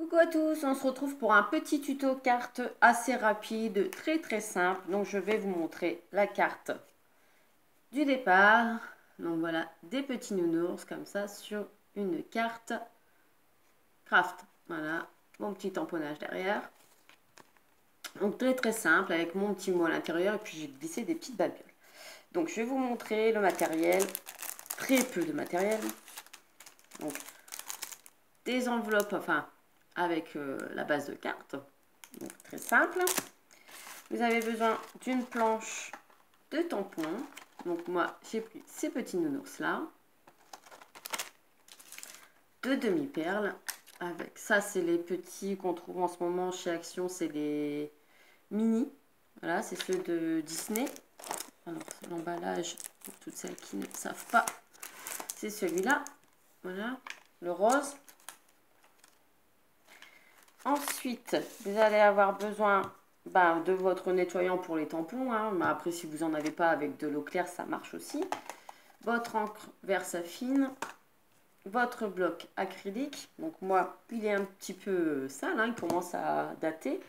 Coucou à tous, on se retrouve pour un petit tuto carte assez rapide, très simple. Donc je vais vous montrer la carte du départ. Donc voilà, des petits nounours comme ça sur une carte craft. Voilà, mon petit tamponnage derrière. Donc très simple avec mon petit mot à l'intérieur et puis j'ai glissé des petites babioles. Donc je vais vous montrer le matériel, très peu de matériel. Donc des enveloppes, enfin avec la base de carte, donc très simple. Vous avez besoin d'une planche de tampons. Donc moi j'ai pris ces petits nounours là, de demi-perles. Avec ça, c'est les petits qu'on trouve en ce moment chez Action, c'est les mini. Voilà, c'est ceux de Disney. Alors l'emballage, pour toutes celles qui ne savent pas, c'est celui-là. Voilà, le rose. Ensuite, vous allez avoir besoin de votre nettoyant pour les tampons. Hein. Mais après, si vous n'en avez pas avec de l'eau claire, ça marche aussi. Votre encre Versafine. Votre bloc acrylique. Donc moi, il est un petit peu sale. Hein, il commence à dater.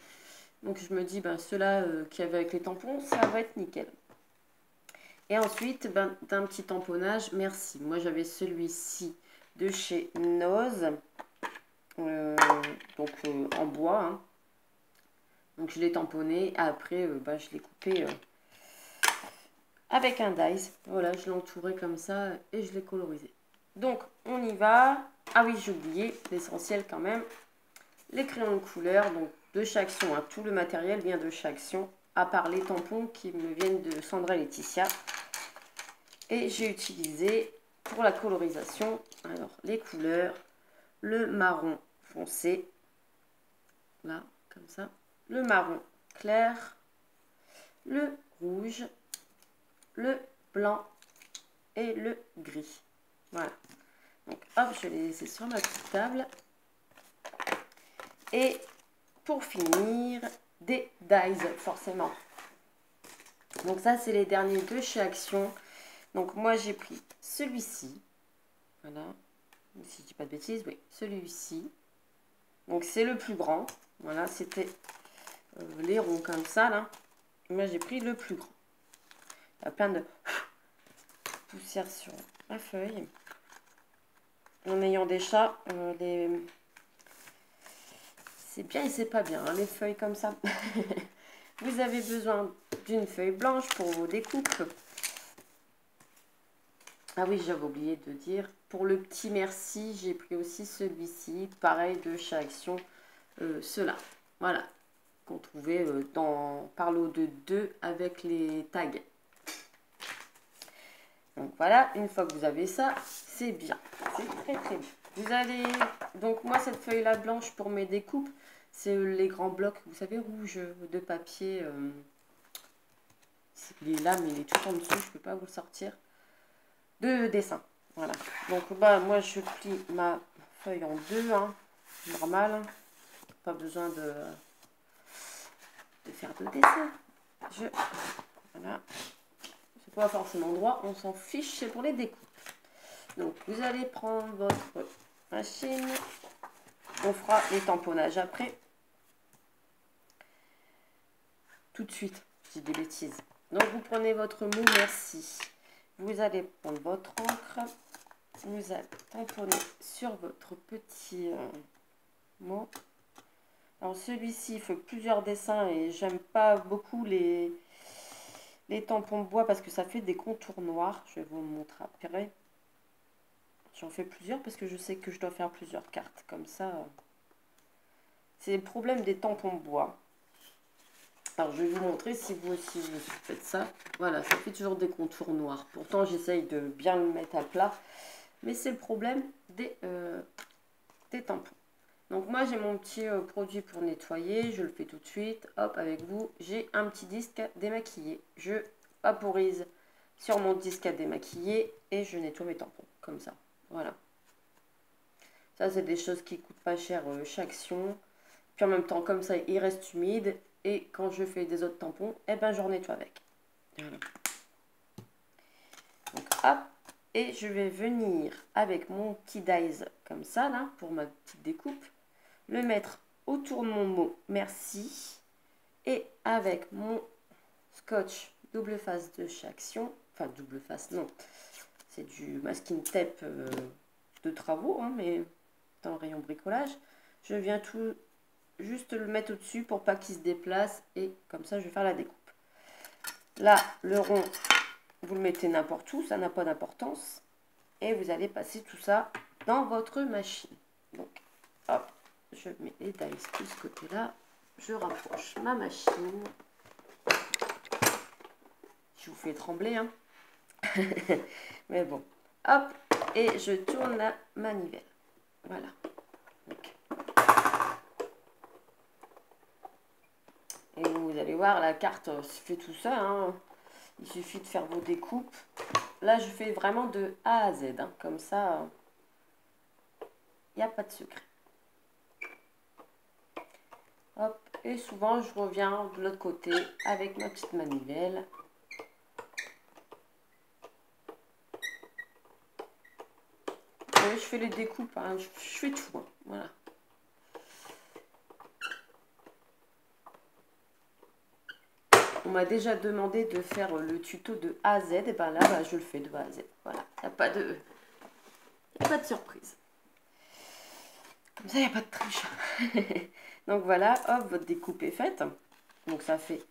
Donc je me dis, ceux-là qu'il y avait avec les tampons, ça va être nickel. Et ensuite, d'un petit tamponnage, merci. Moi, j'avais celui-ci de chez Nose. En bois. Hein. Donc je l'ai tamponné. Après, je l'ai coupé avec un dice. Voilà, je l'ai entouré comme ça et je l'ai colorisé. Donc on y va. Ah oui, j'ai oublié l'essentiel quand même. Les crayons de couleur, donc de chez Action. Hein. Tout le matériel vient de chez Action, à part les tampons qui me viennent de Sandra Laetitia. Et j'ai utilisé pour la colorisation, alors les couleurs, le marron foncé, là, comme ça, le marron clair, le rouge, le blanc et le gris. Voilà. Donc hop, je vais les laisser sur ma petite table. Et pour finir, des dies forcément. Donc ça, c'est les derniers de chez Action. Donc moi, j'ai pris celui-ci. Voilà. Si je dis pas de bêtises, oui, celui-ci. Donc c'est le plus grand. Voilà, c'était les ronds comme ça, là. Moi, j'ai pris le plus grand. Il y a plein de poussière sur la feuille. En ayant des chats, c'est bien et c'est pas bien, hein, les feuilles comme ça. Vous avez besoin d'une feuille blanche pour vos découpes. Ah oui, j'avais oublié de dire. Pour le petit merci, j'ai pris aussi celui-ci, pareil de chez Action, ceux-là. Voilà, qu'on trouvait dans Parlo de 2 avec les tags. Donc voilà, une fois que vous avez ça, c'est bien. C'est très bien. Vous allez... Donc moi, cette feuille-là blanche pour mes découpes, c'est les grands blocs, vous savez, rouges de papier. Il est là, mais il est tout en dessous, je ne peux pas vous le sortir. De dessin. Voilà. Donc moi, je plie ma feuille en deux, hein, normal. Pas besoin de faire de dessin. Voilà. C'est pas forcément droit, on s'en fiche, c'est pour les découpes. Donc vous allez prendre votre machine. On fera les tamponnages après. Tout de suite, je dis des bêtises. Donc vous prenez votre mot merci. Vous allez prendre votre encre. Vous allez tamponner sur votre petit mot. Alors celui-ci, il faut plusieurs dessins et j'aime pas beaucoup les tampons de bois parce que ça fait des contours noirs. Je vais vous le montrer après. J'en fais plusieurs parce que je sais que je dois faire plusieurs cartes. Comme ça, c'est le problème des tampons de bois. Alors je vais vous montrer si vous aussi vous faites ça. Voilà, ça fait toujours des contours noirs. Pourtant, j'essaye de bien le mettre à plat. Mais c'est le problème des tampons. Donc moi, j'ai mon petit produit pour nettoyer. Je le fais tout de suite. Hop, avec vous, j'ai un petit disque à démaquiller. Je vaporise sur mon disque à démaquiller et je nettoie mes tampons. Comme ça. Voilà. Ça, c'est des choses qui coûtent pas cher chez Action. Puis en même temps, comme ça, il reste humide. Et quand je fais des autres tampons, eh ben, je nettoie avec. Voilà. Donc, hop. Et je vais venir avec mon petit dies comme ça, là, pour ma petite découpe. le mettre autour de mon mot merci. Et avec mon scotch double face de chez Action, enfin double face non, c'est du masking tape de travaux, hein, mais dans le rayon bricolage, je viens tout juste le mettre au-dessus pour pas qu'il se déplace et comme ça je vais faire la découpe. Là, le rond, vous le mettez n'importe où, ça n'a pas d'importance et vous allez passer tout ça dans votre machine. Donc, hop, je mets les dice de ce côté-là, je rapproche ma machine. Je vous fais trembler, hein. Mais bon, hop, et je tourne la manivelle. Voilà. Donc. Et vous allez voir, la carte se fait tout seul, hein. Il suffit de faire vos découpes. Là, je fais vraiment de A à Z, hein. Comme ça, il n'y a pas de secret. Hop, et souvent, je reviens de l'autre côté avec ma petite manivelle. Je fais les découpes, hein. Je fais tout, hein. Voilà. On m'a déjà demandé de faire le tuto de A à Z, et ben là, je le fais de A à Z. Voilà, il n'y a pas de surprise. Comme ça, il n'y a pas de triche. Donc voilà, hop, votre découpe est faite. Donc ça fait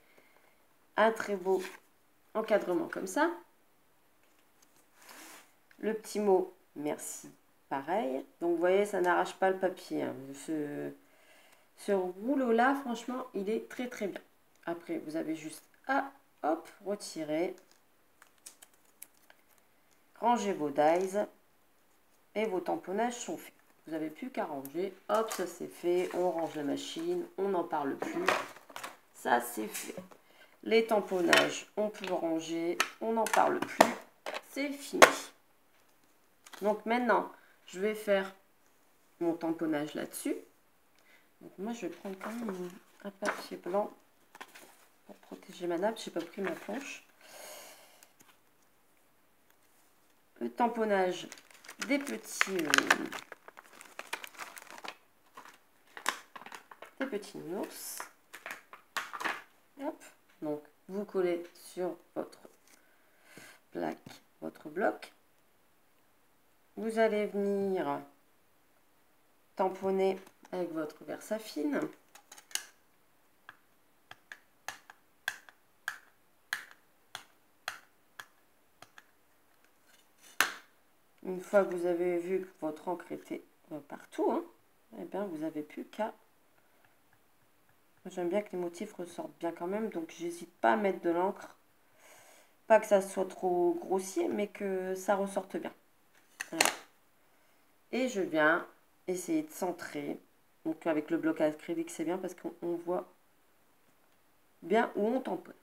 un très beau encadrement comme ça. Le petit mot merci, pareil. Donc vous voyez, ça n'arrache pas le papier, hein. Ce rouleau-là, franchement, il est très très bien. Après, vous avez juste à, hop, retirer. Rangez vos dies. Et vos tamponnages sont faits. Vous n'avez plus qu'à ranger. Hop, ça c'est fait. On range la machine. On n'en parle plus. Ça c'est fait. Les tamponnages, on peut ranger. On n'en parle plus. C'est fini. Donc maintenant, je vais faire mon tamponnage là-dessus. Donc moi, je vais prendre quand même un papier blanc pour protéger ma nappe. Je n'ai pas pris ma planche. Le tamponnage des petits nounours. Hop. Donc, vous collez sur votre plaque, votre bloc. Vous allez venir tamponner avec votre Versafine. Une fois que vous avez vu que votre encre était partout, hein, eh bien, vous n'avez plus qu'à... J'aime bien que les motifs ressortent bien quand même, donc j'hésite pas à mettre de l'encre. Pas que ça soit trop grossier, mais que ça ressorte bien. Voilà. Et je viens essayer de centrer. Donc avec le bloc acrylique, c'est bien parce qu'on voit bien où on tamponne.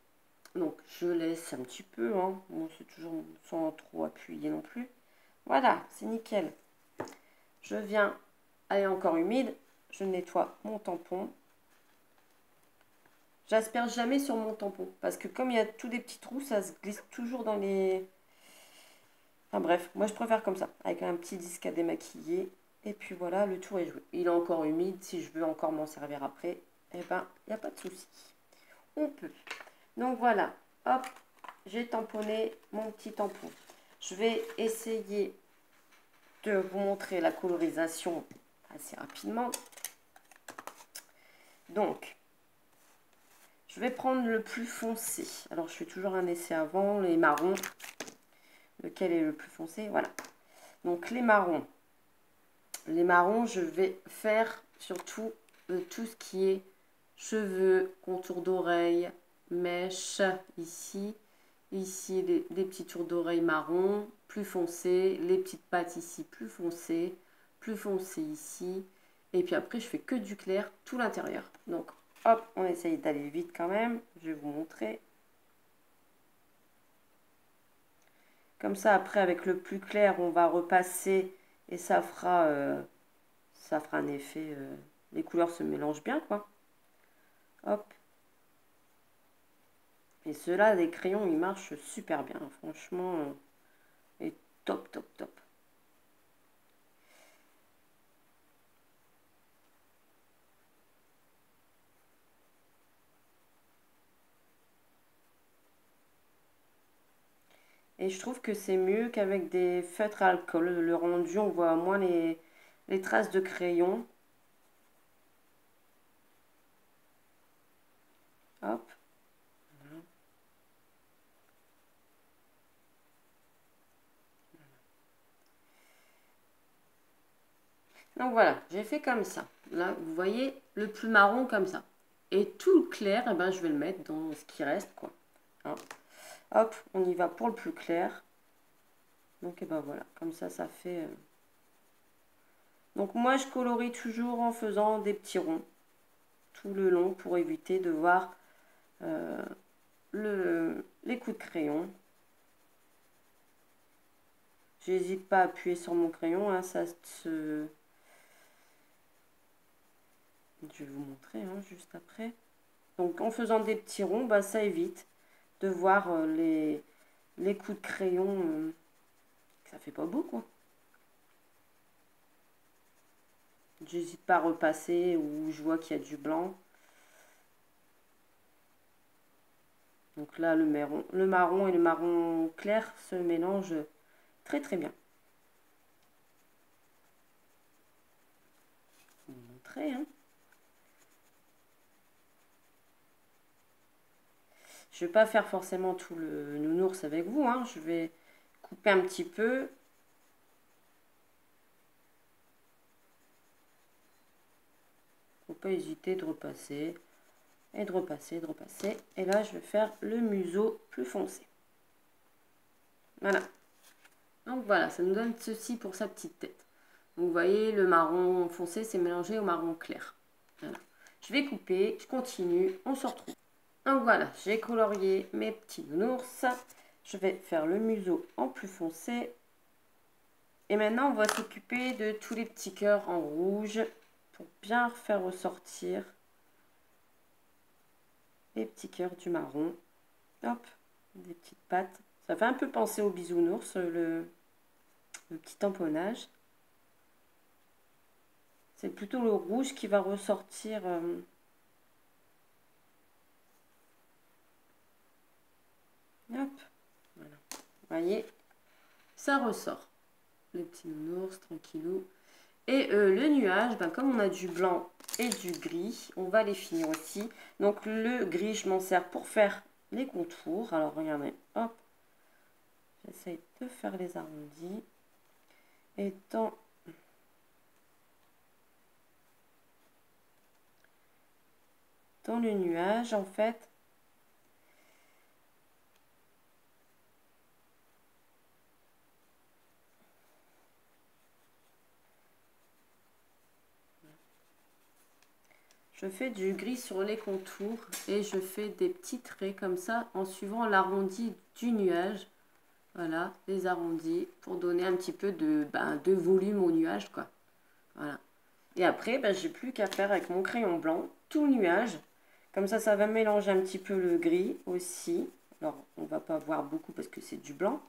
Donc je laisse un petit peu, hein. Bon, c'est toujours sans trop appuyer non plus. Voilà, c'est nickel. Je viens, elle est encore humide, je nettoie mon tampon. J'asperge jamais sur mon tampon parce que comme il y a tous des petits trous, ça se glisse toujours dans les... Enfin bref, moi je préfère comme ça, avec un petit disque à démaquiller. Et puis voilà, le tour est joué. Il est encore humide, si je veux encore m'en servir après, eh ben, il n'y a pas de souci. On peut. Donc voilà, hop, j'ai tamponné mon petit tampon. Je vais essayer de vous montrer la colorisation assez rapidement. Donc, je vais prendre le plus foncé. Alors, je fais toujours un essai avant, les marrons. Lequel est le plus foncé? Voilà. Donc, les marrons. Les marrons, je vais faire surtout tout ce qui est cheveux, contour d'oreilles, mèches, ici. Ici, des petits tours d'oreilles marron, plus foncés. Les petites pattes ici, plus foncées ici. Et puis après, je fais que du clair, tout l'intérieur. Donc, hop, on essaye d'aller vite quand même. Je vais vous montrer. Comme ça, après, avec le plus clair, on va repasser et ça fera un effet. Les couleurs se mélangent bien, quoi. Hop. Et ceux-là, les crayons, ils marchent super bien. Franchement, et top, top, top. Et je trouve que c'est mieux qu'avec des feutres à alcool. Le rendu, on voit moins les traces de crayon. Hop. Donc voilà, j'ai fait comme ça. Là, vous voyez, le plus marron comme ça. Et tout le clair, eh ben, je vais le mettre dans ce qui reste, quoi. Hein. Hop, on y va pour le plus clair. Donc, et ben voilà, comme ça fait... Donc moi, je colorie toujours en faisant des petits ronds tout le long pour éviter de voir les coups de crayon. J'hésite pas à appuyer sur mon crayon, hein, ça se... Je vais vous montrer juste après. Donc en faisant des petits ronds, bah, ça évite de voir les coups de crayon. Ça fait pas beau, quoi. J'hésite pas à repasser où je vois qu'il y a du blanc. Donc là, le marron et le marron clair se mélangent très très bien. Je vais vous montrer. Je ne vais pas faire forcément tout le nounours avec vous. Je vais couper un petit peu. Faut pas hésiter de repasser. Et de repasser, de repasser. Et là, je vais faire le museau plus foncé. Voilà. Donc voilà, ça nous donne ceci pour sa petite tête. Donc, vous voyez, le marron foncé s'est mélangé au marron clair. Voilà. Je vais couper, je continue, on se retrouve. Donc voilà, j'ai colorié mes petits nounours. Je vais faire le museau en plus foncé. Et maintenant, on va s'occuper de tous les petits cœurs en rouge pour bien faire ressortir les petits cœurs du marron. Hop, des petites pattes. Ça fait un peu penser au bisounours, le petit tamponnage. C'est plutôt le rouge qui va ressortir. Hop, voilà. Vous voyez, ça ressort. Les petits nounours, tranquillou. Et le nuage, ben, comme on a du blanc et du gris, on va les finir aussi. Donc le gris, je m'en sers pour faire les contours. Alors regardez, hop, j'essaye de faire les arrondis. Et dans le nuage, en fait, je fais du gris sur les contours et je fais des petits traits comme ça en suivant l'arrondi du nuage. Voilà, les arrondis pour donner un petit peu de volume au nuage, quoi. Voilà. Et après, ben, j'ai plus qu'à faire avec mon crayon blanc tout le nuage. Comme ça va mélanger un petit peu le gris aussi. Alors, on va pas voir beaucoup parce que c'est du blanc.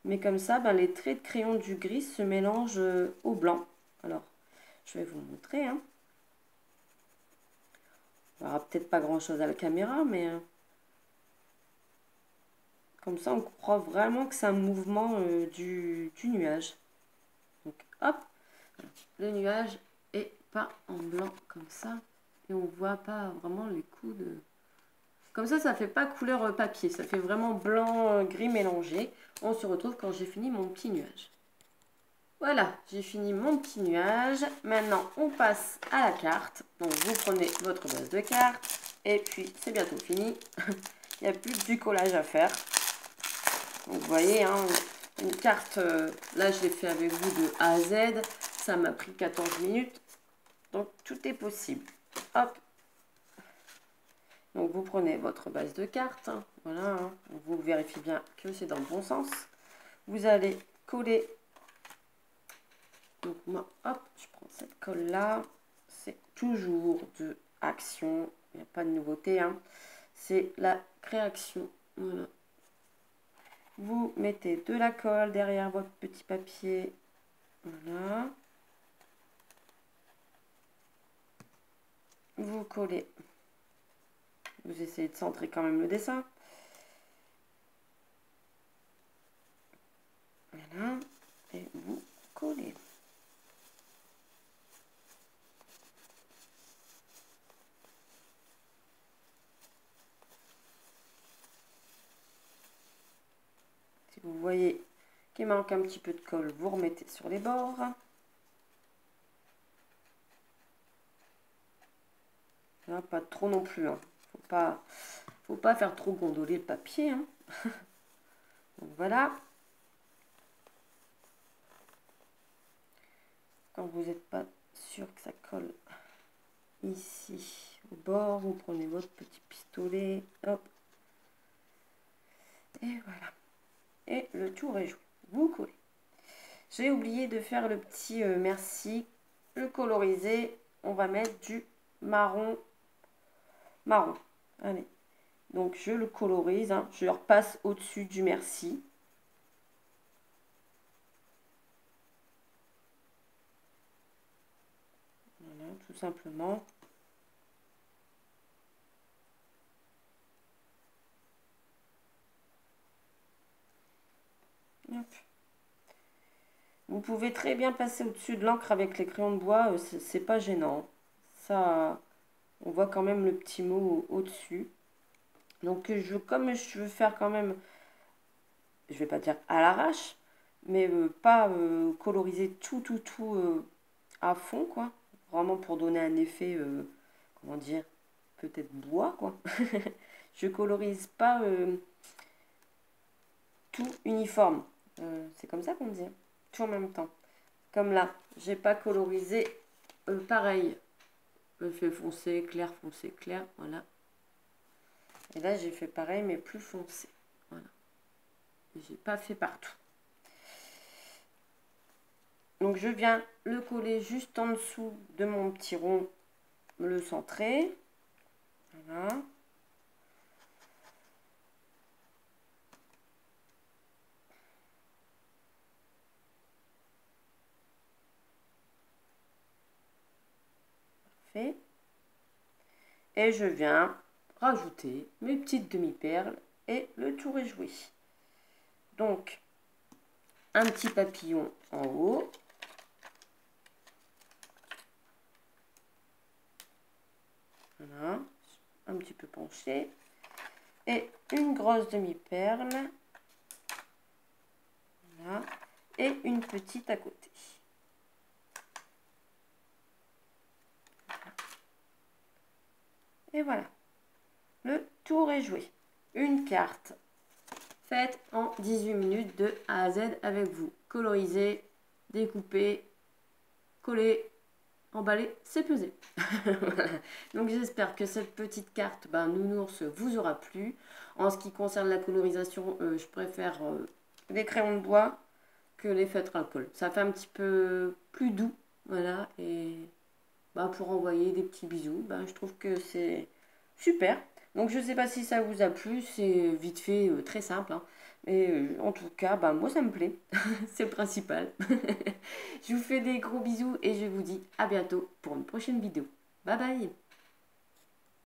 Mais comme ça, ben, les traits de crayon du gris se mélangent au blanc. Alors, je vais vous montrer. On verra peut-être pas grand-chose à la caméra, mais comme ça, on croit vraiment que c'est un mouvement du nuage. Donc, hop, le nuage est pas en blanc comme ça. Et on voit pas vraiment les coups de... Comme ça fait pas couleur papier. Ça fait vraiment blanc, gris mélangé. On se retrouve quand j'ai fini mon petit nuage. Voilà, j'ai fini mon petit nuage. Maintenant, on passe à la carte. Donc, vous prenez votre base de carte. Et puis, c'est bientôt fini. Il n'y a plus que du collage à faire. Donc, vous voyez, une carte, là, je l'ai fait avec vous de A à Z. Ça m'a pris 14 minutes. Donc, tout est possible. Hop. Donc, vous prenez votre base de carte. Voilà, vous vérifiez bien que c'est dans le bon sens. Vous allez coller. Donc, moi, hop, je prends cette colle-là. C'est toujours de Action. Il n'y a pas de nouveauté. C'est la création. Voilà. Vous mettez de la colle derrière votre petit papier. Voilà. Vous collez. Vous essayez de centrer quand même le dessin. voyez qu'il manque un petit peu de colle, vous remettez sur les bords. Là, pas trop non plus. Hein. Faut pas faire trop gondoler le papier. Hein. Donc voilà. Quand vous n'êtes pas sûr que ça colle ici au bord, vous prenez votre petit pistolet. Hop. Et voilà. Et le tour est joué. Vous collez. J'ai oublié de faire le petit merci. Le coloriser. On va mettre du marron. Marron. Allez. Donc je le colorise. Hein. Je le repasse au-dessus du merci. Voilà, tout simplement. Hop. Vous pouvez très bien passer au-dessus de l'encre avec les crayons de bois, c'est pas gênant. Ça, on voit quand même le petit mot au-dessus. Donc comme je veux faire quand même, je vais pas dire à l'arrache, mais pas coloriser tout à fond, quoi. Vraiment pour donner un effet, comment dire, peut-être bois, quoi. Je colorise pas tout uniforme. C'est comme ça qu'on dit. Tout en même temps. Comme là, j'ai pas colorisé pareil. Fait foncé, clair, voilà. Et là, j'ai fait pareil, mais plus foncé. Voilà. J'ai pas fait partout. Donc, je viens le coller juste en dessous de mon petit rond, le centrer. Voilà. Parfait. Et je viens rajouter mes petites demi-perles et le tour est joué. Donc, un petit papillon en haut. Voilà, un petit peu penché. Et une grosse demi-perle. Voilà. Et une petite à côté. Et voilà. Le tour est joué. Une carte faite en 18 minutes de A à Z avec vous. Coloriser, découper, coller, emballer, c'est pesé. Voilà. Donc j'espère que cette petite carte nounours vous aura plu. En ce qui concerne la colorisation, je préfère les crayons de bois que les feutres alcool. Ça fait un petit peu plus doux. Voilà. Et pour envoyer des petits bisous, je trouve que c'est super. Donc je ne sais pas si ça vous a plu, c'est vite fait, très simple. Hein. Mais en tout cas, moi ça me plaît, c'est le principal. Je vous fais des gros bisous et je vous dis à bientôt pour une prochaine vidéo. Bye bye.